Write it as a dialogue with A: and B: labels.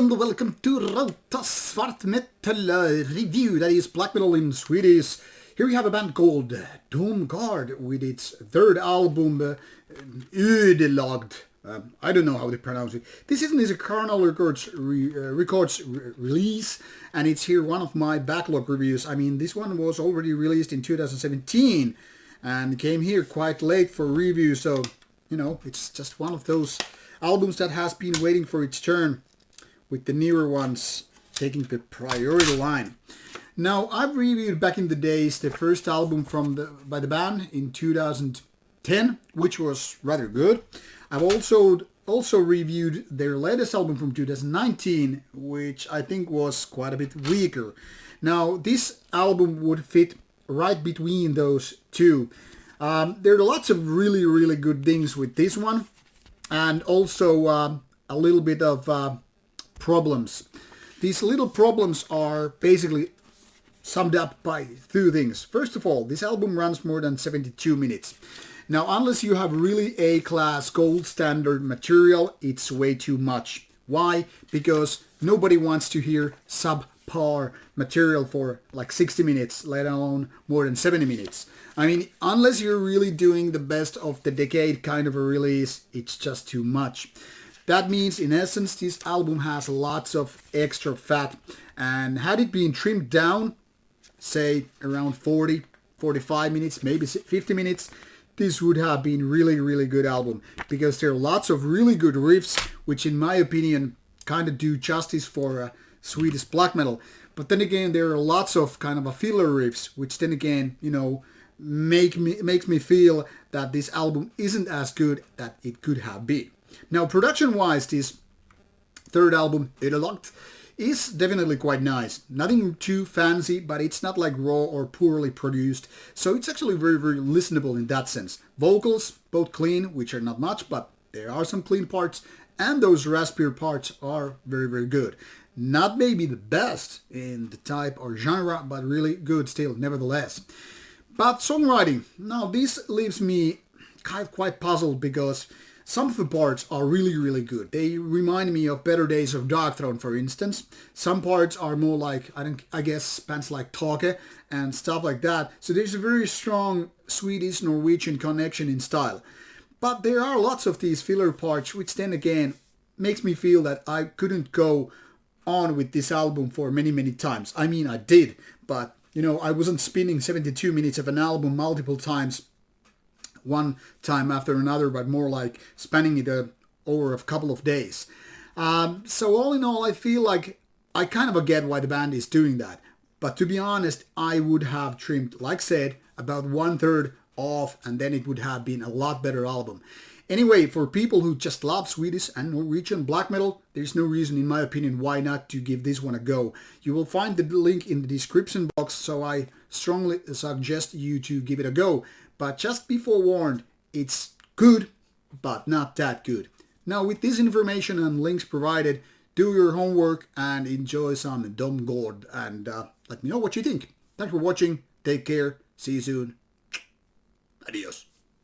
A: and welcome to Rauta Svart Metal review, that is black metal in Swedish. Here we have a band called Domgård with its third album, Ödelagt. I don't know how to pronounce it. This is a Carnal Records release, and it's here one of my backlog reviews. I mean, this one was already released in 2017 and came here quite late for review, so, you know, it's just one of those albums that has been waiting for its turn, with the newer ones taking the priority line. Now, I've reviewed back in the days the first album by the band in 2010, which was rather good. I've also reviewed their latest album from 2019, which I think was quite a bit weaker. Now, this album would fit right between those two. There are lots of really good things with this one, and also a little bit of problems. These little problems are basically summed up by two things. First of all, this album runs more than 72 minutes. Now, unless you have really A-class gold standard material, it's way too much. Why? Because nobody wants to hear subpar material for like 60 minutes, let alone more than 70 minutes. I mean, unless you're really doing the best of the decade kind of a release, it's just too much. That means, in essence, this album has lots of extra fat, and had it been trimmed down, say around 40, 45 minutes, maybe 50 minutes, this would have been really good album, because there are lots of really good riffs, which in my opinion kind of do justice for Swedish black metal. But then again, there are lots of kind of a filler riffs, which then again, you know, makes me feel that this album isn't as good that it could have been. Now, production-wise, this third album, Ödelagt, is definitely quite nice. Nothing too fancy, but it's not like raw or poorly produced, so it's actually very listenable in that sense. Vocals, both clean, which are not much, but there are some clean parts, and those raspier parts are very good. Not maybe the best in the type or genre, but really good still, nevertheless. But songwriting, now this leaves me quite puzzled, because some of the parts are really good. They remind me of better days of Darkthrone, for instance. Some parts are more like, I guess, bands like Take and stuff like that. So there's a very strong Swedish-Norwegian connection in style. But there are lots of these filler parts, which then again makes me feel that I couldn't go on with this album for many times. I mean, I did, but, you know, I wasn't spinning 72 minutes of an album multiple times, one time after another, but more like spanning it over a couple of days. So all in all, I feel like I kind of get why the band is doing that. But to be honest, I would have trimmed, like said, about 1/3 off, and then it would have been a lot better album. Anyway, for people who just love Swedish and Norwegian black metal, there's no reason, in my opinion, why not to give this one a go. You will find the link in the description box, so I strongly suggest you to give it a go. But just be forewarned, it's good, but not that good. Now, with this information and links provided, do your homework and enjoy some Domgård, and let me know what you think. Thanks for watching, take care, see you soon, adios.